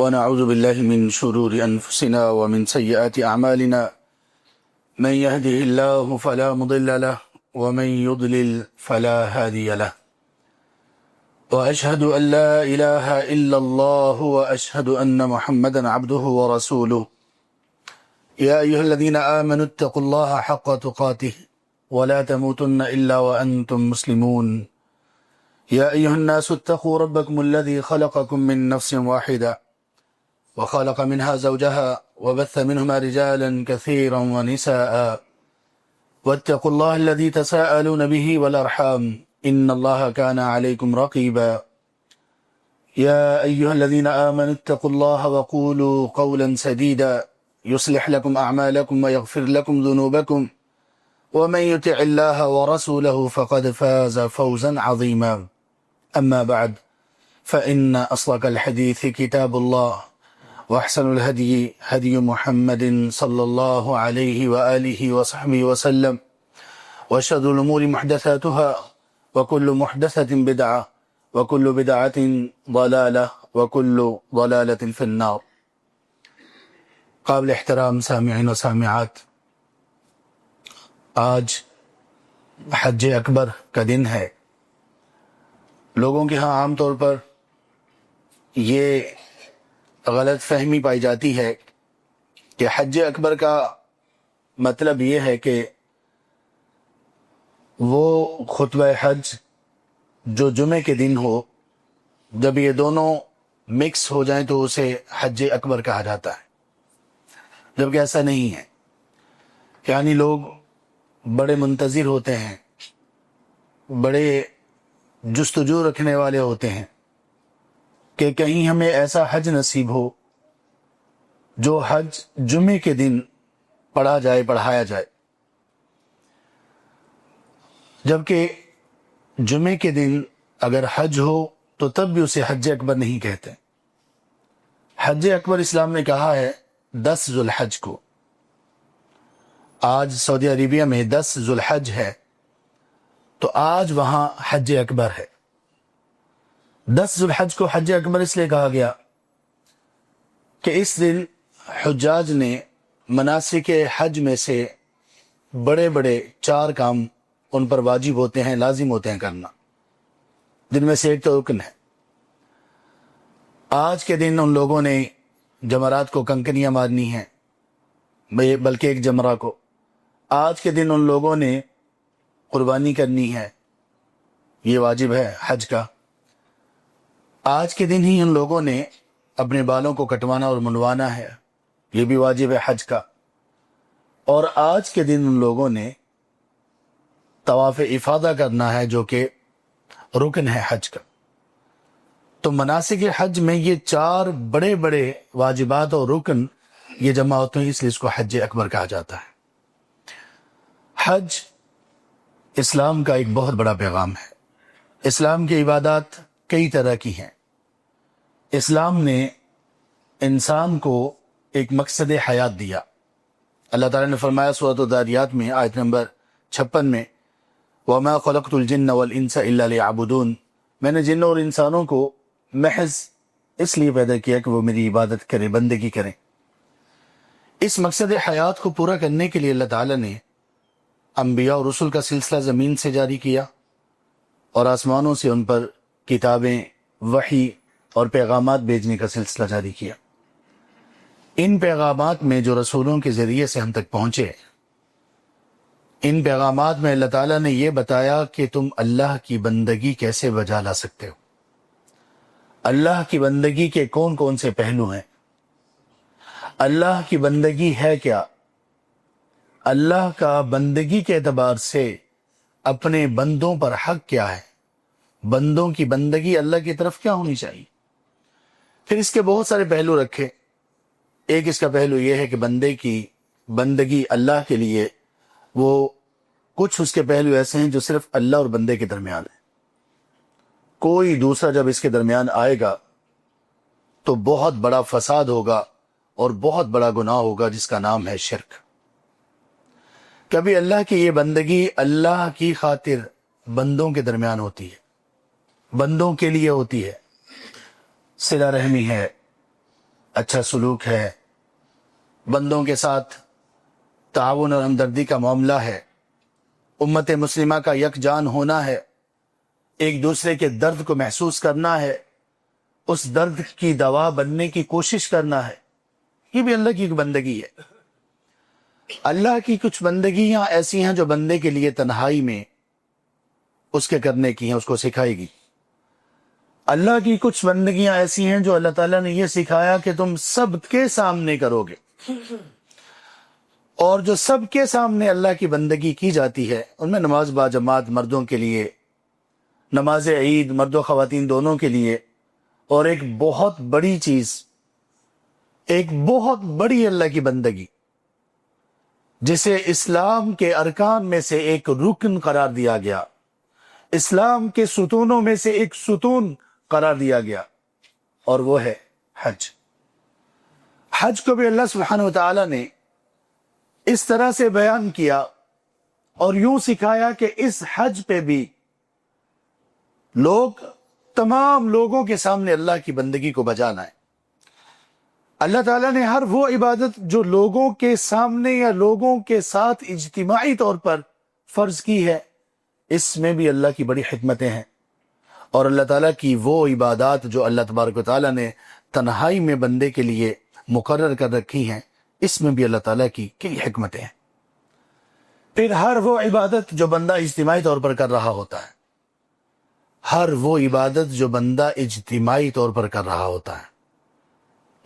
ونعوذ بالله من شرور أنفسنا ومن سيئات أعمالنا من يهده الله فلا مضل له ومن يضلل فلا هادي له وأشهد أن لا إله إلا الله وأشهد أن محمدا عبده ورسوله يا أيها الذين آمنوا اتقوا الله حق تقاته ولا تموتن إلا وأنتم مسلمون يا أيها الناس اتقوا ربكم الذي خلقكم من نفس واحدة وخلق منها زوجها وبث منهما رجالا كثيرا ونساء واتقوا الله الذي تساءلون به والأرحام إن الله كان عليكم رقيبا يا أيها الذين آمنوا اتقوا الله وقولوا قولا سديدا يصلح لكم أعمالكم ويغفر لكم ذنوبكم ومن يطع الله ورسوله فقد فاز فوزا عظيما أما بعد فإن أصدق الحديث كتاب الله وأحسن الهدي هدي محمد صلى الله عليه وآله وصحبه وسلم وشر الأمور محدثاتها وكل محدثة بدعة وكل بدعة ضلالة وكل ضلالة في النار. قابل احترام سامعین و سامعات، آج حج اکبر کا دن ہے۔ لوگوں کے ہاں عام طور پر یہ غلط فہمی پائی جاتی ہے کہ حج اکبر کا مطلب یہ ہے کہ وہ خطبہ حج جو جمعے کے دن ہو، جب یہ دونوں مکس ہو جائیں تو اسے حج اکبر کہا جاتا ہے، جبکہ ایسا نہیں ہے۔ یعنی لوگ بڑے منتظر ہوتے ہیں، بڑے جستجو رکھنے والے ہوتے ہیں کہ کہیں ہمیں ایسا حج نصیب ہو جو حج جمعے کے دن پڑھا جائے، پڑھایا جائے، جبکہ جمعے کے دن اگر حج ہو تو تب بھی اسے حج اکبر نہیں کہتے۔ حج اکبر اسلام نے کہا ہے 10 ذو الحج کو۔ آج سعودی عربیہ میں 10 ذو الحج ہے، تو آج وہاں حج اکبر ہے۔ 10 ذو الحج کو حج اکبر اس لیے کہا گیا کہ اس دن حجاج نے مناسک حج میں سے بڑے بڑے 4 کام ان پر واجب ہوتے ہیں، لازم ہوتے ہیں کرنا، جن میں سے ایک تو رکن ہے۔ آج کے دن ان لوگوں نے جمرات کو کنکریاں مارنی ہیں، بلکہ ایک جمرہ کو۔ آج کے دن ان لوگوں نے قربانی کرنی ہے، یہ واجب ہے حج کا۔ آج کے دن ہی ان لوگوں نے اپنے بالوں کو کٹوانا اور منڈوانا ہے، یہ بھی واجب ہے حج کا۔ اور آج کے دن ان لوگوں نے طواف افاضہ کرنا ہے، جو کہ رکن ہے حج کا۔ تو مناسک حج میں یہ 4 بڑے بڑے واجبات اور رکن یہ جمع ہوتے ہیں، اس لیے اس کو حج اکبر کہا جاتا ہے۔ حج اسلام کا ایک بہت بڑا پیغام ہے۔ اسلام کی عبادات کئی طرح کی ہیں۔ اسلام نے انسان کو ایک مقصد حیات دیا۔ اللہ تعالیٰ نے فرمایا سورۃ الذاریات میں آیت نمبر 56 میں، وَمَا خَلَقْتُ الْجِنَّ وَالْإِنسَ إِلَّا لِيَعْبُدُونَ، میں نے جن اور انسانوں کو محض اس لیے پیدا کیا کہ وہ میری عبادت کریں، بندگی کریں۔ اس مقصد حیات کو پورا کرنے کے لیے اللہ تعالیٰ نے انبیاء اور رسل کا سلسلہ زمین سے جاری کیا، اور آسمانوں سے ان پر کتابیں، وحی اور پیغامات بھیجنے کا سلسلہ جاری کیا۔ ان پیغامات میں جو رسولوں کے ذریعے سے ہم تک پہنچے، ان پیغامات میں اللہ تعالیٰ نے یہ بتایا کہ تم اللہ کی بندگی کیسے بجا لا سکتے ہو، اللہ کی بندگی کے کون کون سے پہلو ہیں، اللہ کی بندگی ہے کیا، اللہ کا بندگی کے اعتبار سے اپنے بندوں پر حق کیا ہے، بندوں کی بندگی اللہ کی طرف کیا ہونی چاہیے۔ پھر اس کے بہت سارے پہلو رکھے۔ ایک اس کا پہلو یہ ہے کہ بندے کی بندگی اللہ کے لیے، وہ کچھ اس کے پہلو ایسے ہیں جو صرف اللہ اور بندے کے درمیان ہیں۔ کوئی دوسرا جب اس کے درمیان آئے گا تو بہت بڑا فساد ہوگا اور بہت بڑا گناہ ہوگا، جس کا نام ہے شرک۔ کبھی اللہ کی یہ بندگی اللہ کی خاطر بندوں کے درمیان ہوتی ہے، بندوں کے لیے ہوتی ہے، صلہ رحمی ہے، اچھا سلوک ہے، بندوں کے ساتھ تعاون اور ہمدردی کا معاملہ ہے، امت مسلمہ کا یکجان ہونا ہے، ایک دوسرے کے درد کو محسوس کرنا ہے، اس درد کی دوا بننے کی کوشش کرنا ہے، یہ بھی اللہ کی ایک بندگی ہے۔ اللہ کی کچھ بندگیاں ایسی ہیں جو بندے کے لیے تنہائی میں اس کے کرنے کی ہیں، اس کو سکھائے گی۔ اللہ کی کچھ بندگیاں ایسی ہیں جو اللہ تعالیٰ نے یہ سکھایا کہ تم سب کے سامنے کرو گے، اور جو سب کے سامنے اللہ کی بندگی کی جاتی ہے ان میں نماز با جماعت مردوں کے لیے، نماز عید مرد و خواتین دونوں کے لیے، اور ایک بہت بڑی چیز، ایک بہت بڑی اللہ کی بندگی جسے اسلام کے ارکان میں سے ایک رکن قرار دیا گیا، اسلام کے ستونوں میں سے ایک ستون قرار دیا گیا، اور وہ ہے حج۔ حج کو بھی اللہ سبحانہ وتعالی نے اس طرح سے بیان کیا اور یوں سکھایا کہ اس حج پہ بھی لوگ، تمام لوگوں کے سامنے اللہ کی بندگی کو بجانا ہے۔ اللہ تعالیٰ نے ہر وہ عبادت جو لوگوں کے سامنے یا لوگوں کے ساتھ اجتماعی طور پر فرض کی ہے، اس میں بھی اللہ کی بڑی حکمتیں ہیں، اور اللہ تعالیٰ کی وہ عبادات جو اللہ تبارک و تعالیٰ نے تنہائی میں بندے کے لیے مقرر کر رکھی ہیں، اس میں بھی اللہ تعالیٰ کی کئی حکمتیں ہیں۔ پھر ہر وہ عبادت جو بندہ اجتماعی طور پر کر رہا ہوتا ہے، ہر وہ عبادت جو بندہ اجتماعی طور پر کر رہا ہوتا ہے،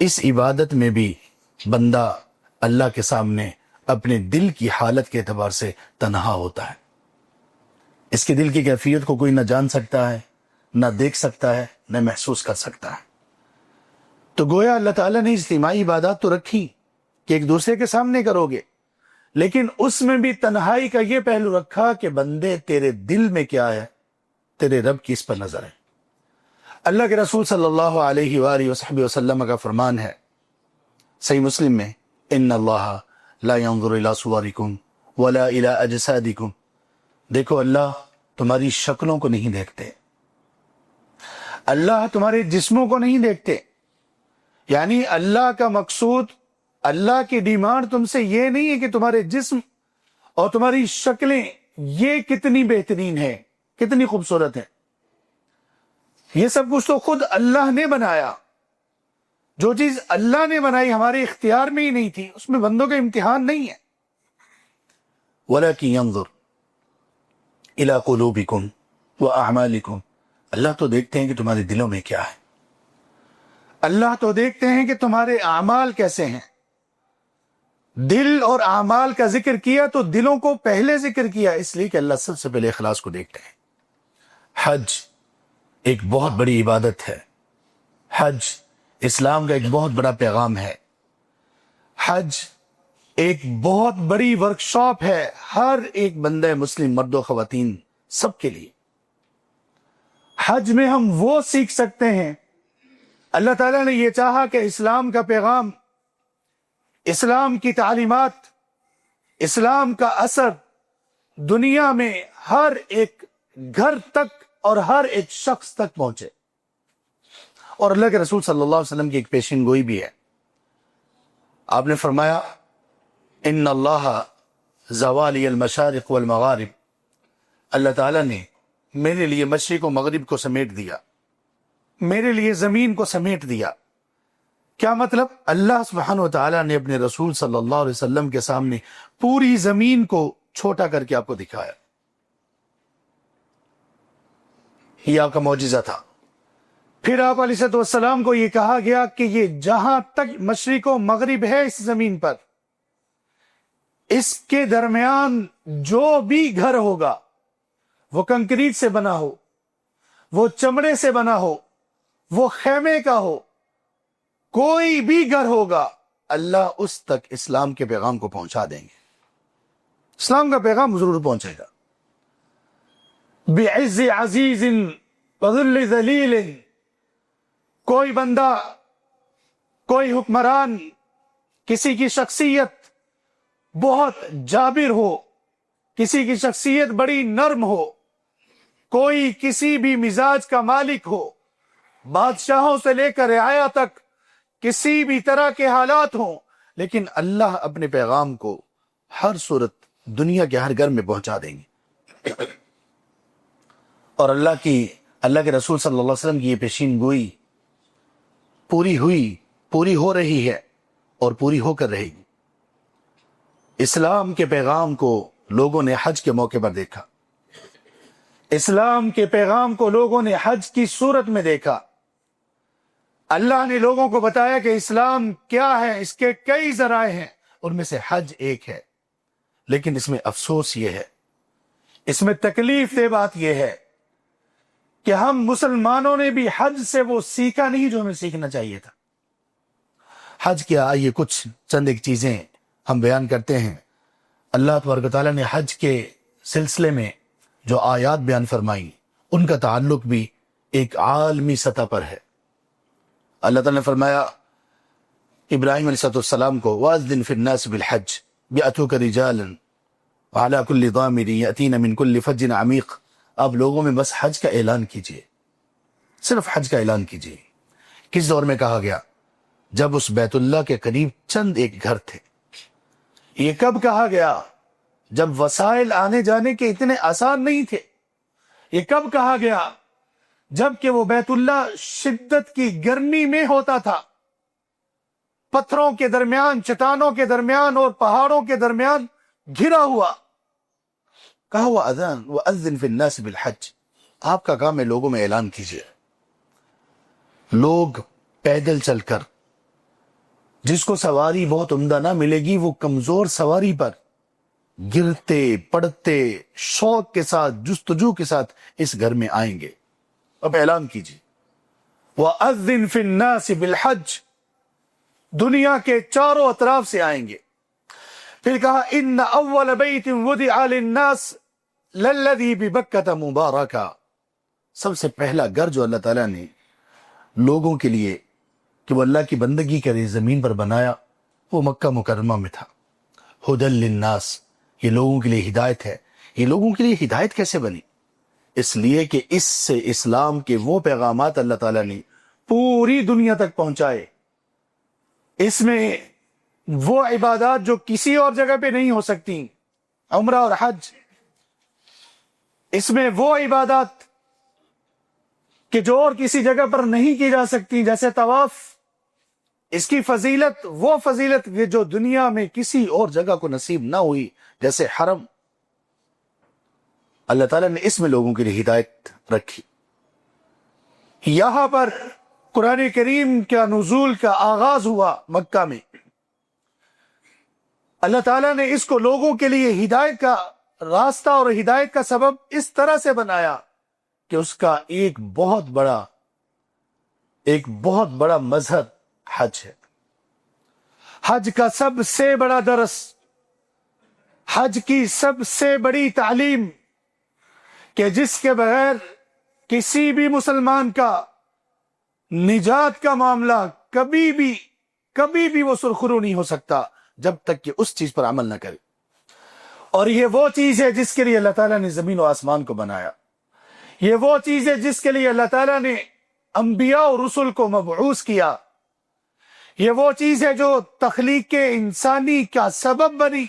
اس عبادت میں بھی بندہ اللہ کے سامنے اپنے دل کی حالت کے اعتبار سے تنہا ہوتا ہے۔ اس کے دل کی کیفیت کو کوئی نہ جان سکتا ہے، نہ دیکھ سکتا ہے، نہ محسوس کر سکتا ہے۔ تو گویا اللہ تعالیٰ نے اجتماعی عبادات تو رکھی کہ ایک دوسرے کے سامنے کرو گے، لیکن اس میں بھی تنہائی کا یہ پہلو رکھا کہ بندے تیرے دل میں کیا ہے، تیرے رب کی اس پر نظر ہے۔ اللہ کے رسول صلی اللہ علیہ وآلہ وصحبہ وسلم کا فرمان ہے صحیح مسلم میں، ان اللہ لا ينظر الى صورکم ولا الى اجسادکم، دیکھو اللہ تمہاری شکلوں کو نہیں دیکھتے، اللہ تمہارے جسموں کو نہیں دیکھتے۔ یعنی اللہ کا مقصود، اللہ کی ڈیمانڈ تم سے یہ نہیں ہے کہ تمہارے جسم اور تمہاری شکلیں یہ کتنی بہترین ہیں، کتنی خوبصورت ہیں۔ یہ سب کچھ تو خود اللہ نے بنایا۔ جو چیز اللہ نے بنائی ہمارے اختیار میں ہی نہیں تھی، اس میں بندوں کا امتحان نہیں ہے۔ وَلَكِنْ يَنظُرْ إِلَىٰ قُلُوبِكُمْ وَأَعْمَالِكُمْ، اللہ تو دیکھتے ہیں کہ تمہارے دلوں میں کیا ہے، اللہ تو دیکھتے ہیں کہ تمہارے اعمال کیسے ہیں۔ دل اور اعمال کا ذکر کیا تو دلوں کو پہلے ذکر کیا، اس لیے کہ اللہ سب سے پہلے اخلاص کو دیکھتے ہیں۔ حج ایک بہت بڑی عبادت ہے، حج اسلام کا ایک بہت بڑا پیغام ہے، حج ایک بہت بڑی ورکشاپ ہے ہر ایک بندہ مسلم، مرد و خواتین سب کے لیے۔ حج میں ہم وہ سیکھ سکتے ہیں، اللہ تعالیٰ نے یہ چاہا کہ اسلام کا پیغام، اسلام کی تعلیمات، اسلام کا اثر دنیا میں ہر ایک گھر تک اور ہر ایک شخص تک پہنچے۔ اور اللہ کے رسول صلی اللہ علیہ وسلم کی ایک پیشین گوئی بھی ہے۔ آپ نے فرمایا ان اللہ زوالی المشارق والمغارب، اللہ تعالیٰ نے میرے لیے مشرق و مغرب کو سمیٹ دیا، میرے لیے زمین کو سمیٹ دیا۔ کیا مطلب؟ اللہ سبحانہ و تعالیٰ نے اپنے رسول صلی اللہ علیہ وسلم کے سامنے پوری زمین کو چھوٹا کر کے آپ کو دکھایا۔ یہ آپ کا معجزہ تھا۔ پھر آپ علیہ السلام کو یہ کہا گیا کہ یہ جہاں تک مشرق و مغرب ہے اس زمین پر، اس کے درمیان جو بھی گھر ہوگا، وہ کنکریٹ سے بنا ہو، وہ چمڑے سے بنا ہو، وہ خیمے کا ہو، کوئی بھی گھر ہوگا، اللہ اس تک اسلام کے پیغام کو پہنچا دیں گے۔ اسلام کا پیغام ضرور پہنچے گا۔ بعز عزیز وذل ذلیل، کوئی بندہ، کوئی حکمران، کسی کی شخصیت بہت جابر ہو، کسی کی شخصیت بڑی نرم ہو، کوئی کسی بھی مزاج کا مالک ہو، بادشاہوں سے لے کر رعایا تک کسی بھی طرح کے حالات ہوں، لیکن اللہ اپنے پیغام کو ہر صورت دنیا کے ہر گھر میں پہنچا دیں گے۔ اور اللہ کے رسول صلی اللہ علیہ وسلم کی یہ پیشین گوئی پوری ہوئی، پوری ہو رہی ہے اور پوری ہو کر رہے گی۔ اسلام کے پیغام کو لوگوں نے حج کے موقع پر دیکھا، اسلام کے پیغام کو لوگوں نے حج کی صورت میں دیکھا۔ اللہ نے لوگوں کو بتایا کہ اسلام کیا ہے، اس کے کئی ذرائع ہیں، ان میں سے حج ایک ہے۔ لیکن اس میں افسوس یہ ہے، اس میں تکلیف دہ بات یہ ہے کہ ہم مسلمانوں نے بھی حج سے وہ سیکھا نہیں جو ہمیں سیکھنا چاہیے تھا۔ حج کیا، یہ کچھ چند ایک چیزیں ہم بیان کرتے ہیں۔ اللہ تبارک و تعالیٰ نے حج کے سلسلے میں جو آیات بیان فرمائی، ان کا تعلق بھی ایک عالمی سطح پر ہے۔ اللہ تعالیٰ نے فرمایا ابراہیم علیہ السلام کو، وَأَذِّنْ فِي النَّاسِ بِالْحَجِّ يَأْتُوكَ رِجَالًا وَعَلَى كُلِّ ضَامِرٍ يَأْتِينَ مِنْ كُلِّ فَجٍّ عَمِيقٍ۔ اب لوگوں میں بس حج کا اعلان کیجئے، صرف حج کا اعلان کیجئے۔ کس دور میں کہا گیا؟ جب اس بیت اللہ کے قریب چند ایک گھر تھے۔ یہ کب کہا گیا؟ جب وسائل آنے جانے کے اتنے آسان نہیں تھے۔ یہ کب کہا گیا؟ جب کہ وہ بیت اللہ شدت کی گرمی میں ہوتا تھا، پتھروں کے درمیان، چٹانوں کے درمیان اور پہاڑوں کے درمیان گھرا ہوا۔ کہا ہوا اذان وَأَذِّنْ فِي النَّاسِ بِالْحَجِّ، آپ کا کام ہے لوگوں میں اعلان کیجئے۔ لوگ پیدل چل کر، جس کو سواری بہت عمدہ نہ ملے گی، وہ کمزور سواری پر گرتے پڑتے شوق کے ساتھ، جستجو کے ساتھ اس گھر میں آئیں گے۔ اب اعلان کیجئے وَأَذِّنْ فِي النَّاسِ بِالْحَجِّ، دنیا کے چاروں اطراف سے آئیں گے۔ پھر کہا إِنَّ أَوَّلَ بَيْتٍ وُضِعَ لِلنَّاسِ لَلَّذِي بِبَكَّةَ مُبَارَكًا، سب سے پہلا گھر جو اللہ تعالیٰ نے لوگوں کے لیے کہ وہ اللہ کی بندگی کرے زمین پر بنایا، وہ مکہ مکرمہ میں تھا۔ ہدی للناس، یہ لوگوں کے لیے ہدایت ہے۔ یہ لوگوں کے لیے ہدایت کیسے بنی؟ اس لیے کہ اس سے اسلام کے وہ پیغامات اللہ تعالیٰ نے پوری دنیا تک پہنچائے۔ اس میں وہ عبادات جو کسی اور جگہ پہ نہیں ہو سکتی، عمرہ اور حج۔ اس میں وہ عبادات کہ جو اور کسی جگہ پر نہیں کی جا سکتی، جیسے طواف۔ اس کی فضیلت، وہ فضیلت جو دنیا میں کسی اور جگہ کو نصیب نہ ہوئی، جیسے حرم۔ اللہ تعالیٰ نے اس میں لوگوں کے لیے ہدایت رکھی۔ یہاں پر قرآن کریم کا نزول کا آغاز ہوا مکہ میں۔ اللہ تعالیٰ نے اس کو لوگوں کے لیے ہدایت کا راستہ اور ہدایت کا سبب اس طرح سے بنایا کہ اس کا ایک بہت بڑا مظہر حج ہے۔ حج کا سب سے بڑا درس، حج کی سب سے بڑی تعلیم، کہ جس کے بغیر کسی بھی مسلمان کا نجات کا معاملہ کبھی بھی وہ سرخرو نہیں ہو سکتا جب تک کہ اس چیز پر عمل نہ کرے۔ اور یہ وہ چیز ہے جس کے لیے اللہ تعالیٰ نے زمین و آسمان کو بنایا۔ یہ وہ چیز ہے جس کے لیے اللہ تعالیٰ نے انبیاء اور رسل کو مبعوث کیا۔ یہ وہ چیز ہے جو تخلیق انسانی کا سبب بنی،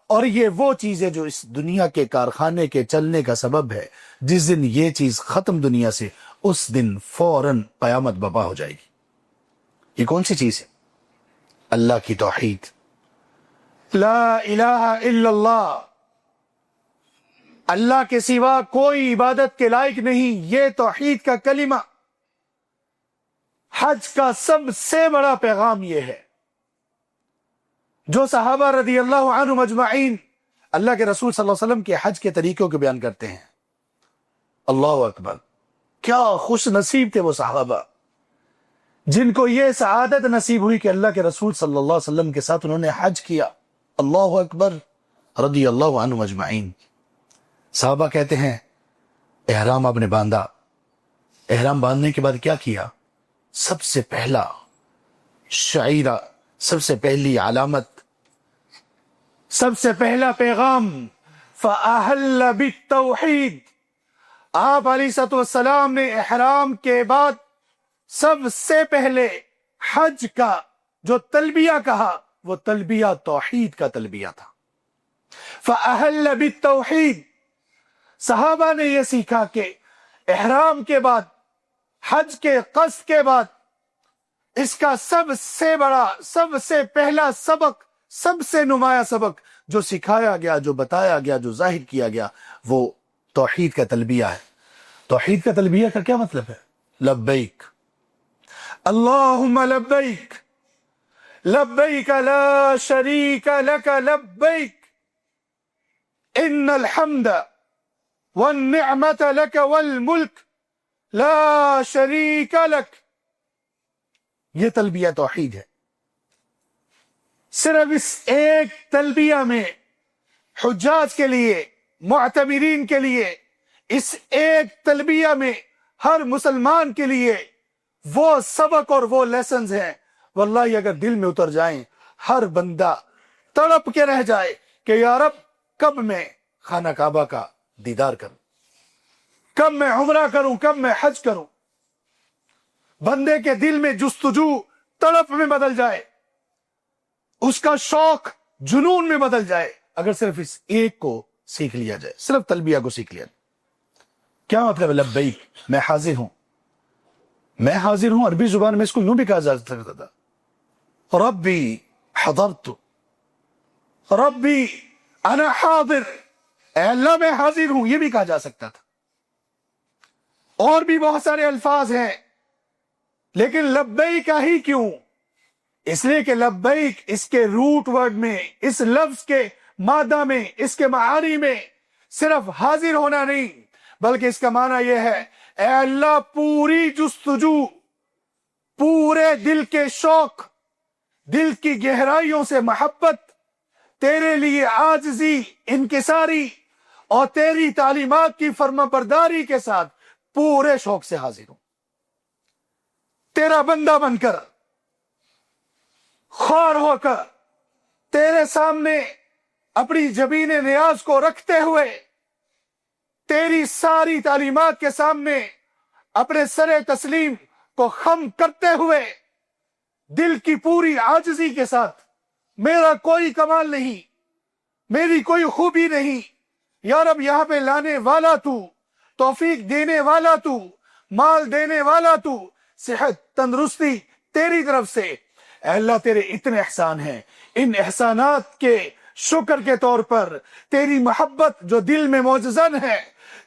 اور یہ وہ چیز ہے جو اس دنیا کے کارخانے کے چلنے کا سبب ہے۔ جس دن یہ چیز ختم دنیا سے، اس دن فوراً قیامت برپا ہو جائے گی۔ یہ کون سی چیز ہے؟ اللہ کی توحید، لا الہ الا اللہ، اللہ کے سوا کوئی عبادت کے لائق نہیں، یہ توحید کا کلمہ۔ حج کا سب سے بڑا پیغام یہ ہے، جو صحابہ رضی اللہ عنہم اجمعین اللہ کے رسول صلی اللہ علیہ وسلم کے حج کے طریقوں کو بیان کرتے ہیں۔ اللہ اکبر، کیا خوش نصیب تھے وہ صحابہ جن کو یہ سعادت نصیب ہوئی کہ اللہ کے رسول صلی اللہ علیہ وسلم کے ساتھ انہوں نے حج کیا۔ اللہ اکبر، رضی اللہ عنہم اجمعین۔ صحابہ کہتے ہیں احرام آپ نے باندھا، احرام باندھنے کے بعد کیا کیا؟ سب سے پہلا شعیرہ، سب سے پہلی علامت، سب سے پہلا پیغام، فَأَحَلَّ بِالتَّوْحِيدِ، آپ علیہ الصلوۃ والسلام نے احرام کے بعد سب سے پہلے حج کا جو تلبیہ کہا وہ تلبیہ توحید کا تلبیہ تھا. فَأَهَلَّ بِالتَّوْحِيدِ. صحابہ نے یہ سیکھا کہ احرام کے بعد، حج کے قصد کے بعد، اس کا سب سے بڑا، سب سے پہلا سبق، سب سے نمایاں سبق جو سکھایا گیا، جو بتایا گیا، جو ظاہر کیا گیا، وہ توحید کا تلبیہ ہے. توحید کا تلبیہ کا کیا مطلب ہے؟ لبیک اللہم لبیک لبیک لا شریک لک لبیک ان الحمد والنعمت لک والملک لا شریک لک. یہ تلبیہ توحید ہے. صرف اس ایک تلبیہ میں حجاج کے لیے، معتمرین کے لیے، اس ایک تلبیہ میں ہر مسلمان کے لیے وہ سبق اور وہ لیسنز ہیں، واللہ اگر دل میں اتر جائیں ہر بندہ تڑپ کے رہ جائے کہ یا رب کب میں خانہ کعبہ کا دیدار کروں، کب میں عمرہ کروں، کب میں حج کروں. بندے کے دل میں جستجو تڑپ میں بدل جائے، اس کا شوق جنون میں بدل جائے اگر صرف اس ایک کو سیکھ لیا جائے، صرف تلبیہ کو سیکھ لیا جائے. کیا مطلب ہے لبیک؟ میں حاضر ہوں، میں حاضر ہوں. عربی زبان میں اس کو یوں بھی کہا جا سکتا تھا، ربی حضرت، ربی انا حاضر، اے اللہ میں حاضر ہوں، یہ بھی کہا جا سکتا تھا. اور بھی بہت سارے الفاظ ہیں، لیکن لبیک ہی کیوں؟ اس لیے کہ لبیک اس کے روٹ ورڈ میں، اس لفظ کے مادہ میں، اس کے معانی میں صرف حاضر ہونا نہیں، بلکہ اس کا معنی یہ ہے اے اللہ پوری جستجو، پورے دل کے شوق، دل کی گہرائیوں سے محبت، تیرے لیے عاجزی، انکساری اور تیری تعلیمات کی فرما برداری کے ساتھ پورے شوق سے حاضر ہوں. تیرا بندہ بن کر، خوار ہو کر، تیرے سامنے اپنی جبین نیاز کو رکھتے ہوئے، تیری ساری تعلیمات کے سامنے اپنے سر تسلیم کو خم کرتے ہوئے، دل کی پوری عاجزی کے ساتھ، میرا کوئی کمال نہیں، میری کوئی خوبی نہیں، یا رب یہاں پہ لانے والا تو، توفیق دینے والا تو، مال دینے والا تو، صحت تندرستی تیری طرف سے. اے اللہ تیرے اتنے احسان ہیں، ان احسانات کے شکر کے طور پر تیری محبت جو دل میں معجزن ہے،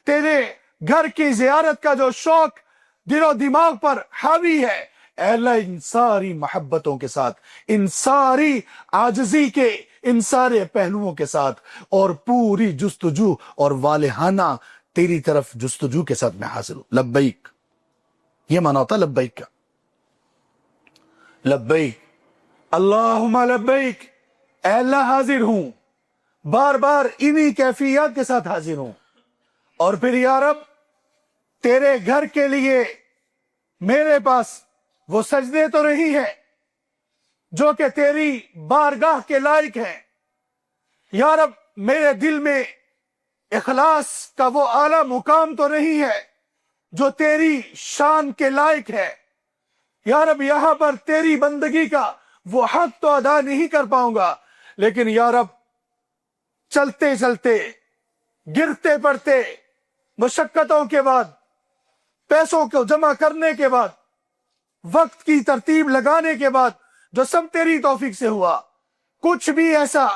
تیرے گھر کی زیارت کا جو شوق دل و دماغ پر حاوی ہے، اے اللہ ان ساری محبتوں کے ساتھ، ان ساری عاجزی کے ان سارے پہلوؤں کے ساتھ اور پوری جستجو اور والہانہ تیری طرف جستجو کے ساتھ میں حاضر ہوں. لبیک، یہ معنی ہوتا لبیک کا. لبیک اللہم لبیک، اے اللہ حاضر ہوں، بار بار انہی کیفیات کے ساتھ حاضر ہوں. اور پھر یا رب تیرے گھر کے لیے میرے پاس وہ سجدے تو نہیں ہے جو کہ تیری بارگاہ کے لائق ہیں. یا رب میرے دل میں اخلاص کا وہ اعلیٰ مقام تو نہیں ہے جو تیری شان کے لائق ہے. یا رب یہاں پر تیری بندگی کا وہ حق تو ادا نہیں کر پاؤں گا، لیکن یا رب چلتے چلتے، گرتے پڑتے، مشقتوں کے بعد، پیسوں کو جمع کرنے کے بعد، وقت کی ترتیب لگانے کے بعد جو سب تیری توفیق سے ہوا، کچھ بھی ایسا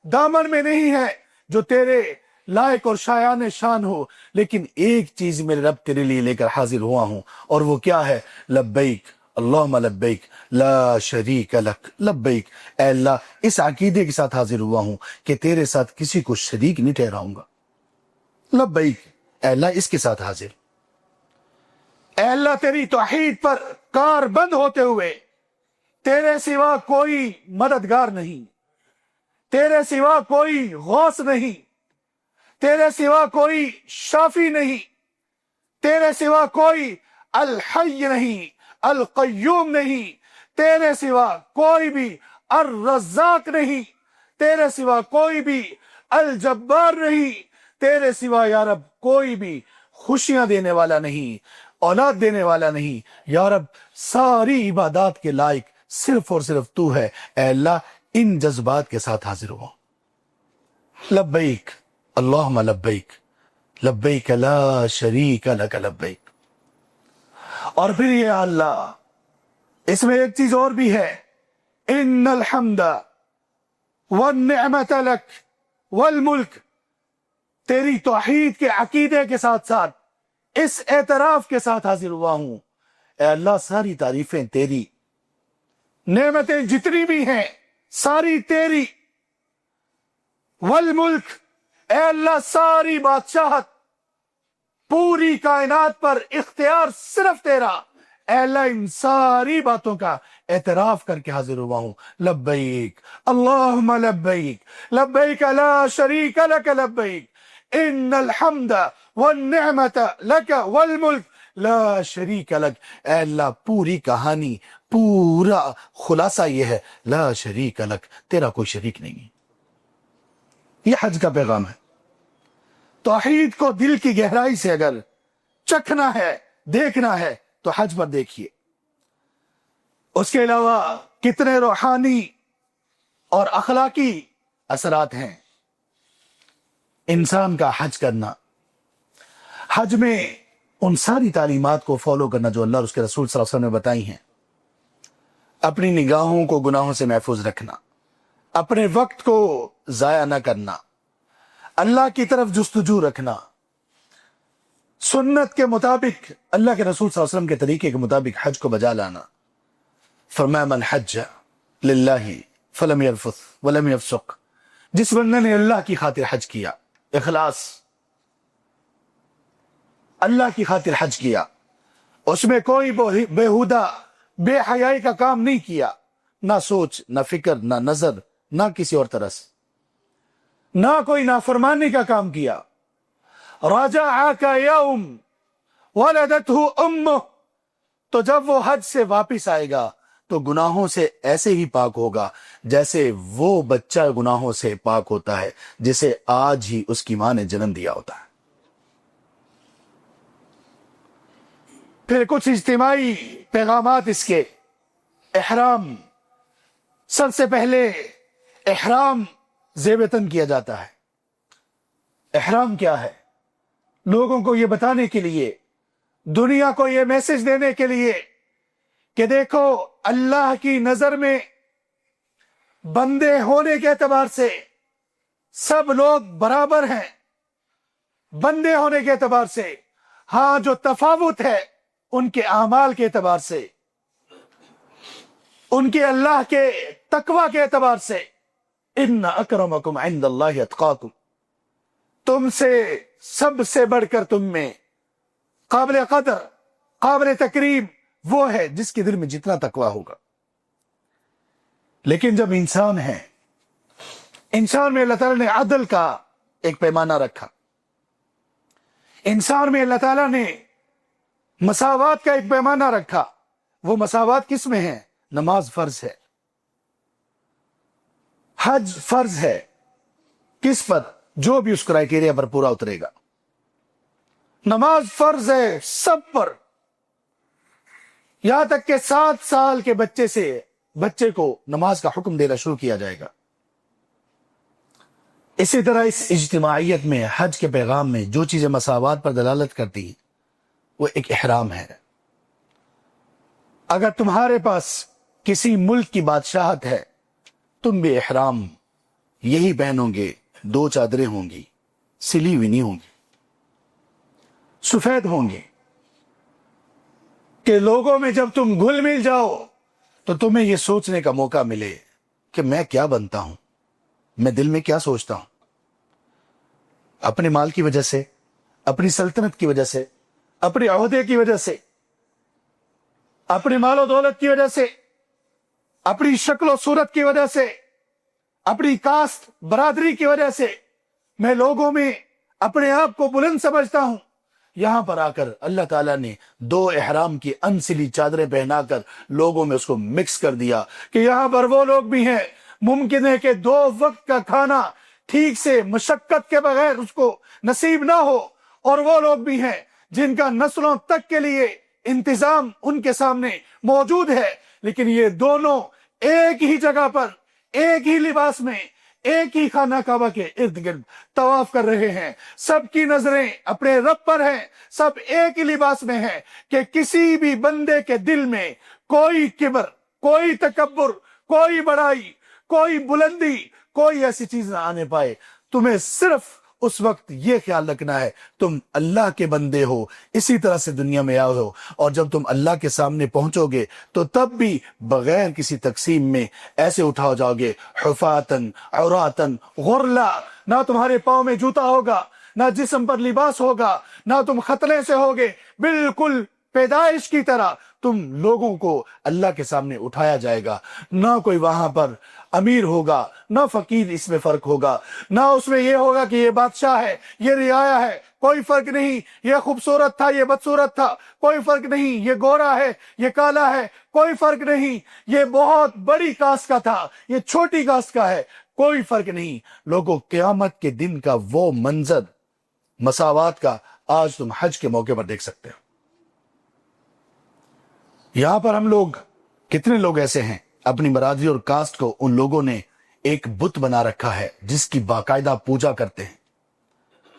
دامن میں نہیں ہے جو تیرے لائق اور شایان شان ہو. لیکن ایک چیز میرے رب تیرے لیے لے کر حاضر ہوا ہوں، اور وہ کیا ہے؟ لبیک اللہم لبیک لا شریک لک لبیک. اے اللہ اس عقیدے کے ساتھ حاضر ہوا ہوں کہ تیرے ساتھ کسی کو شریک نہیں ٹھہراؤں گا. لبیک اے اللہ اس کے ساتھ حاضر. اے اللہ تیری توحید پر کار بند ہوتے ہوئے تیرے سوا کوئی مددگار نہیں، تیرے سوا کوئی غوث نہیں، تیرے سوا کوئی شافی نہیں، تیرے سوا کوئی الحی نہیں، القیوم نہیں، تیرے سوا کوئی بھی الرزاق نہیں، تیرے سوا کوئی بھی الجبار نہیں، تیرے سوا یا رب کوئی بھی خوشیاں دینے والا نہیں. اولاد دینے والا نہیں، یا رب ساری عبادات کے لائق صرف اور صرف تو ہے، اے اللہ ان جذبات کے ساتھ حاضر ہو۔ لبیک اللہم لبیک، لبیک لا شریک لک لبیک۔ اور پھر یہ اللہ اس میں ایک چیز اور بھی ہے، ان الحمد والنعمت لک والملک، تیری توحید کے عقیدے کے ساتھ ساتھ اس اعتراف کے ساتھ حاضر ہوا ہوں، اے اللہ ساری تعریفیں تیری، نعمتیں جتنی بھی ہیں ساری تیری، والملک اے اللہ ساری بادشاہت پوری کائنات پر اختیار صرف تیرا، اے اللہ ان ساری باتوں کا اعتراف کر کے حاضر ہوا ہوں۔ لبیک اللہم لبیک، لبیک لا شریک لک لبیک، ان الحمد والنعمت لک والملک لا شریک لک۔ اے اللہ پوری کہانی، پورا خلاصہ یہ ہے، لا شریک لک، تیرا کوئی شریک نہیں ہے۔ یہ حج کا پیغام ہے۔ توحید کو دل کی گہرائی سے اگر چکھنا ہے، دیکھنا ہے تو حج پر دیکھیے۔ اس کے علاوہ کتنے روحانی اور اخلاقی اثرات ہیں انسان کا حج کرنا۔ حج میں ان ساری تعلیمات کو فالو کرنا جو اللہ اور اس کے رسول صلی اللہ علیہ وسلم نے بتائی ہیں، اپنی نگاہوں کو گناہوں سے محفوظ رکھنا، اپنے وقت کو ضائع نہ کرنا، اللہ کی طرف جستجو رکھنا، سنت کے مطابق اللہ کے رسول صلی اللہ علیہ وسلم کے طریقے کے مطابق حج کو بجا لانا۔ فرمایا من حج للہ فلم یرفث ولم یفسق، جس بندے نے اللہ کی خاطر حج کیا، اخلاص، اللہ کی خاطر حج کیا، اس میں کوئی بےہودہ بے حیائی کا کام نہیں کیا، نہ سوچ، نہ فکر، نہ نظر، نہ کسی اور طرح سے، نہ کوئی نافرمانی کا کام کیا۔ رجع کا یوم ولدتہ امہ، تو جب وہ حج سے واپس آئے گا تو گناہوں سے ایسے ہی پاک ہوگا جیسے وہ بچہ گناہوں سے پاک ہوتا ہے جسے آج ہی اس کی ماں نے جنم دیا ہوتا ہے۔ پھر کچھ اجتماعی پیغامات اس کے، احرام، سب سے پہلے احرام زیب تن کیا جاتا ہے۔ احرام کیا ہے؟ لوگوں کو یہ بتانے کے لیے، دنیا کو یہ میسج دینے کے لیے کہ دیکھو اللہ کی نظر میں بندے ہونے کے اعتبار سے سب لوگ برابر ہیں، بندے ہونے کے اعتبار سے، ہاں جو تفاوت ہے ان کے اعمال کے اعتبار سے، ان کے اللہ کے تقوی کے اعتبار سے، ان اکرمکم عند اللہ اتقاکم، تم سے سب سے بڑھ کر تم میں قابل قدر، قابل تکریم وہ ہے جس کے دل میں جتنا تقوی ہوگا۔ لیکن جب انسان ہے، انسان میں اللہ تعالیٰ نے عدل کا ایک پیمانہ رکھا، انسان میں اللہ تعالیٰ نے مساوات کا ایک پیمانہ رکھا۔ وہ مساوات کس میں ہے؟ نماز فرض ہے، حج فرض ہے، کس پر؟ جو بھی اس کرائیٹیریا پر پورا اترے گا۔ نماز فرض ہے سب پر، یہاں تک کہ 7 سال کے بچے کو نماز کا حکم دینا شروع کیا جائے گا۔ اسی طرح اس اجتماعیت میں، حج کے پیغام میں جو چیزیں مساوات پر دلالت کرتی ہیں وہ ایک احرام ہے۔ اگر تمہارے پاس کسی ملک کی بادشاہت ہے، تم بھی احرام یہی پہنو گے، 2 چادریں ہوں گی، سلی ہوئی نہیں ہوں گی، سفید ہوں گے، کہ لوگوں میں جب تم گھل مل جاؤ تو تمہیں یہ سوچنے کا موقع ملے کہ میں کیا بنتا ہوں، میں دل میں کیا سوچتا ہوں۔ اپنے مال کی وجہ سے، اپنی سلطنت کی وجہ سے، اپنے عہدے کی وجہ سے، اپنے مال و دولت کی وجہ سے، اپنی شکل و صورت کی وجہ سے، اپنی کاسٹ برادری کی وجہ سے میں لوگوں میں اپنے آپ کو بلند سمجھتا ہوں۔ یہاں پر آ کر اللہ تعالیٰ نے 2 احرام کی انسلی چادریں پہنا کر لوگوں میں اس کو مکس کر دیا کہ یہاں پر وہ لوگ بھی ہیں، ممکن ہے کہ 2 وقت کا کھانا ٹھیک سے مشقت کے بغیر اس کو نصیب نہ ہو، اور وہ لوگ بھی ہیں جن کا نسلوں تک کے لیے انتظام ان کے سامنے موجود ہے، لیکن یہ دونوں ایک ہی جگہ پر، ایک ہی لباس میں، ایک ہی خانہ کعبہ کے ارد گرد طواف کر رہے ہیں. سب کی نظریں اپنے رب پر ہیں، سب ایک ہی لباس میں ہیں کہ کسی بھی بندے کے دل میں کوئی کبر، کوئی تکبر، کوئی بڑائی، کوئی بلندی، کوئی ایسی چیز نہ آنے پائے. تمہیں صرف اس وقت یہ خیال رکھنا ہے تم اللہ کے بندے ہو، اسی طرح سے دنیا میں آؤ ہو، اور جب تم اللہ کے سامنے پہنچو گے تو تب بھی بغیر کسی تقسیم میں ایسے اٹھاؤ جاؤ گے، حفاتن عوراتن غرلا. نہ تمہارے پاؤں میں جوتا ہوگا، نہ جسم پر لباس ہوگا، نہ تم ختنے سے ہوگے، بالکل پیدائش کی طرح تم لوگوں کو اللہ کے سامنے اٹھایا جائے گا. نہ کوئی وہاں پر امیر ہوگا، نہ فقیر، اس میں فرق ہوگا. نہ اس میں یہ ہوگا کہ یہ بادشاہ ہے، یہ رعایا ہے، کوئی فرق نہیں. یہ خوبصورت تھا، یہ بدصورت تھا، کوئی فرق نہیں. یہ گورا ہے، یہ کالا ہے، کوئی فرق نہیں. یہ بہت بڑی کاسٹ کا تھا، یہ چھوٹی کاسٹ کا ہے، کوئی فرق نہیں. لوگوں، قیامت کے دن کا وہ منظر مساوات کا آج تم حج کے موقع پر دیکھ سکتے ہو. یہاں پر ہم لوگ، کتنے لوگ ایسے ہیں اپنی برادری اور کاسٹ کو ان لوگوں نے ایک بت بنا رکھا ہے جس کی باقاعدہ پوجا کرتے ہیں.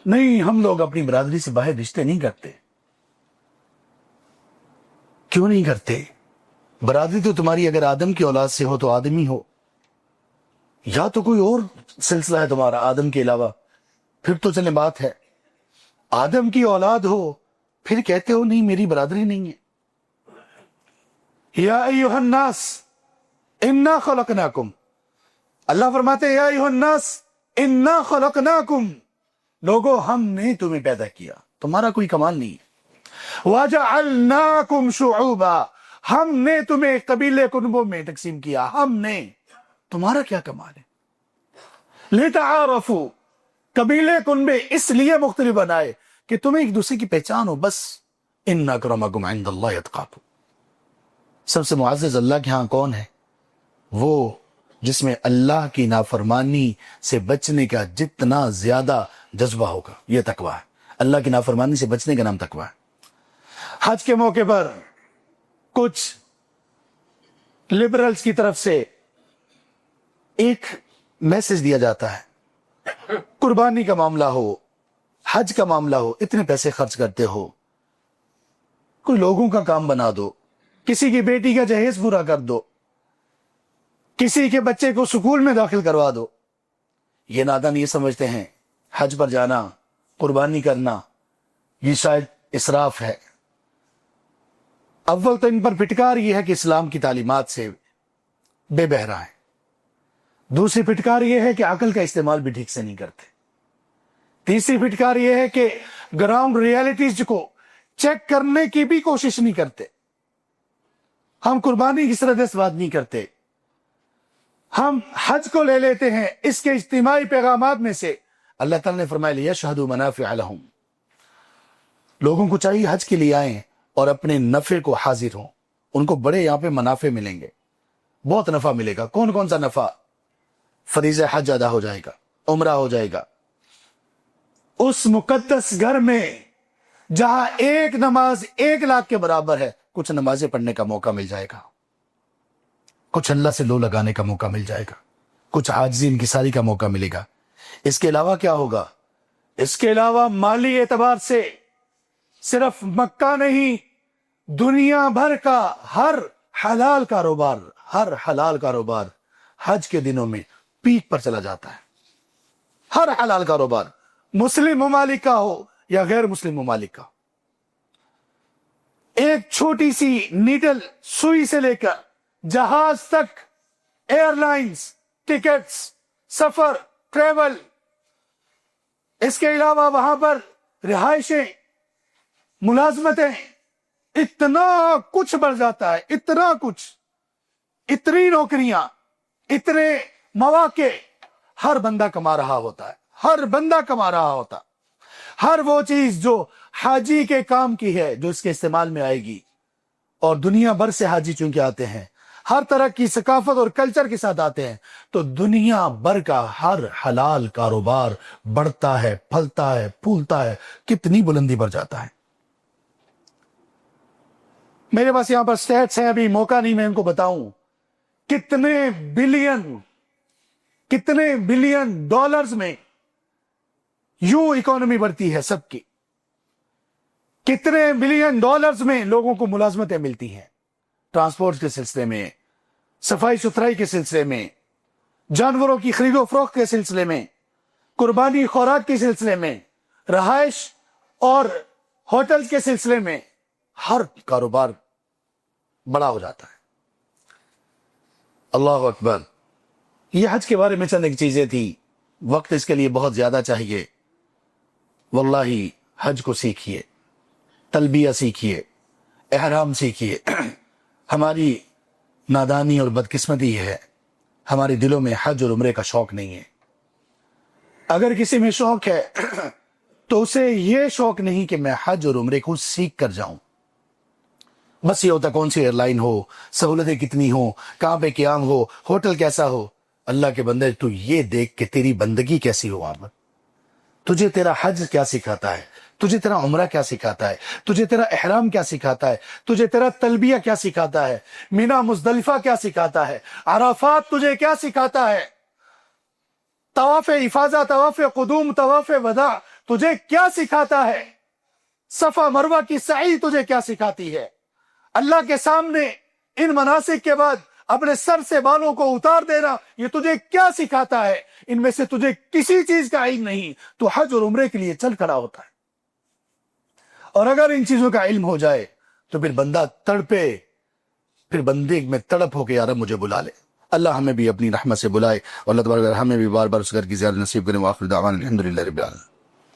نہیں، ہم لوگ اپنی برادری سے باہر رشتے نہیں کرتے. کیوں نہیں کرتے؟ برادری تو تمہاری اگر آدم کی اولاد سے ہو تو آدمی ہو، یا تو کوئی اور سلسلہ ہے تمہارا آدم کے علاوہ، پھر تو چلے بات ہے. آدم کی اولاد ہو پھر کہتے ہو نہیں میری برادری نہیں ہے. یا ایھا الناس انا خلقناکم، اللہ فرماتے ہیں یا ایھا الناس انا خلقناکم، لوگوں ہم نے تمہیں پیدا کیا، تمہارا کوئی کمال نہیں ہے. وجعلناکم شعوبا، ہم نے تمہیں قبیلے کنبوں میں تقسیم کیا، ہم نے، تمہارا کیا کمال ہے. لتعارفوا، قبیلے کنبے اس لیے مختلف بنائے کہ تمہیں ایک دوسرے کی پہچان ہو. بس ان اکرمکم عند اللہ اتقاکم، سب سے معزز اللہ کے ہاں کون ہے؟ وہ جس میں اللہ کی نافرمانی سے بچنے کا جتنا زیادہ جذبہ ہوگا، یہ تقویٰ ہے. اللہ کی نافرمانی سے بچنے کا نام تقویٰ ہے. حج کے موقع پر کچھ لبرلز کی طرف سے ایک میسج دیا جاتا ہے، قربانی کا معاملہ ہو، حج کا معاملہ ہو، اتنے پیسے خرچ کرتے ہو، کوئی لوگوں کا کام بنا دو، کسی کی بیٹی کا جہیز پورا کر دو، کسی کے بچے کو سکول میں داخل کروا دو. یہ نادان یہ سمجھتے ہیں حج پر جانا، قربانی کرنا، یہ شاید اسراف ہے. اول تو ان پر پھٹکار یہ ہے کہ اسلام کی تعلیمات سے بے بہرا ہے. دوسری پھٹکار یہ ہے کہ عقل کا استعمال بھی ٹھیک سے نہیں کرتے. تیسری پھٹکار یہ ہے کہ گراؤنڈ ریالٹیز کو چیک کرنے کی بھی کوشش نہیں کرتے. ہم قربانی کی سرحد سے بات نہیں کرتے، ہم حج کو لے لیتے ہیں. اس کے اجتماعی پیغامات میں سے اللہ تعالیٰ نے فرمایا لِیَشْهَدُوا مَنَافِعَ لَهُمْ، لوگوں کو چاہیے حج کے لیے آئیں اور اپنے نفع کو حاضر ہوں. ان کو بڑے یہاں پہ منافع ملیں گے، بہت نفع ملے گا. کون کون سا نفع؟ فریضہ حج ادا ہو جائے گا، عمرہ ہو جائے گا. اس مقدس گھر میں جہاں ایک نماز 1,00,000 کے برابر ہے، کچھ نمازیں پڑھنے کا موقع مل جائے گا، کچھ اللہ سے لو لگانے کا موقع مل جائے گا، کچھ عاجزی انکساری کا موقع ملے گا. اس کے علاوہ کیا ہوگا؟ اس کے علاوہ مالی اعتبار سے صرف مکہ نہیں، دنیا بھر کا ہر حلال کاروبار حج کے دنوں میں پیک پر چلا جاتا ہے. ہر حلال کاروبار، مسلم ممالک کا ہو یا غیر مسلم ممالک کا. ایک چھوٹی سی نیڈل سوئی سے لے کر جہاز تک، ایئر لائنز، ٹکٹس، سفر، ٹریول، اس کے علاوہ وہاں پر رہائشیں، ملازمتیں، اتنا کچھ بڑھ جاتا ہے، اتنا کچھ، اتنی نوکریاں، اتنے مواقع. ہر بندہ کما رہا ہوتا ہے، ہر بندہ کما رہا ہوتا. ہر وہ چیز جو حاجی کے کام کی ہے جو اس کے استعمال میں آئے گی. اور دنیا بھر سے حاجی چونکہ آتے ہیں، ہر طرح کی ثقافت اور کلچر کے ساتھ آتے ہیں، تو دنیا بھر کا ہر حلال کاروبار بڑھتا ہے، پھلتا ہے، پھولتا ہے، کتنی بلندی بڑھ جاتا ہے. میرے پاس یہاں پر سٹیٹس ہیں, ابھی موقع نہیں میں ان کو بتاؤں کتنے بلین ڈالرز میں یوں اکانومی بڑھتی ہے سب کی, کتنے بلین ڈالرز میں لوگوں کو ملازمتیں ملتی ہیں, ٹرانسپورٹ کے سلسلے میں, صفائی ستھرائی کے سلسلے میں, جانوروں کی خرید و فروخت کے سلسلے میں, قربانی خوراک کے سلسلے میں, رہائش اور ہوٹل کے سلسلے میں, ہر کاروبار بڑا ہو جاتا ہے. اللہ اکبر. یہ حج کے بارے میں چند ایک چیزیں تھی, وقت اس کے لیے بہت زیادہ چاہیے. واللہ حج کو سیکھیے, تلبیہ سیکھیے, احرام سیکھیے. ہماری نادانی اور بدقسمتی یہ ہے, ہمارے دلوں میں حج اور عمرے کا شوق نہیں ہے. اگر کسی میں شوق ہے تو اسے یہ شوق نہیں کہ میں حج اور عمرے کو سیکھ کر جاؤں. بس یہ ہوتا کون سی ایئر لائن ہو, سہولتیں کتنی ہو, کہاں پہ قیام ہو, ہوٹل کیسا ہو. اللہ کے بندے تو یہ دیکھ کہ تیری بندگی کیسی ہو وہاں پر, تجھے تیرا حج کیا سکھاتا ہے, تجھے تیرا عمرہ کیا سکھاتا ہے, تجھے تیرا احرام کیا سکھاتا ہے, تجھے تیرا تلبیہ کیا سکھاتا ہے, مینا مزدلفہ کیا سکھاتا ہے, عرفات تجھے کیا سکھاتا ہے, طواف افاضہ, طواف قدوم, طواف وداع تجھے کیا سکھاتا ہے, صفا مروہ کی سعی تجھے کیا سکھاتی ہے. اللہ کے سامنے ان مناسک کے بعد اپنے سر سے بالوں کو اتار دینا یہ تجھے کیا سکھاتا ہے. ان میں سے تجھے کسی چیز کا علم نہیں, تو حج اور عمرے کے لیے چل کھڑا ہوتا ہے. اور اگر ان چیزوں کا علم ہو جائے تو پھر بندہ تڑپے, پھر بندے میں تڑپ ہو کے یار مجھے بلا لے. اللہ ہمیں بھی اپنی رحمت سے بلائے, اور اللہ تبارک و تعالی ہمیں بھی بار بار اس گھر کی زیارت نصیب کرے. وآخر دعوانا الحمدللہ رب العالمین.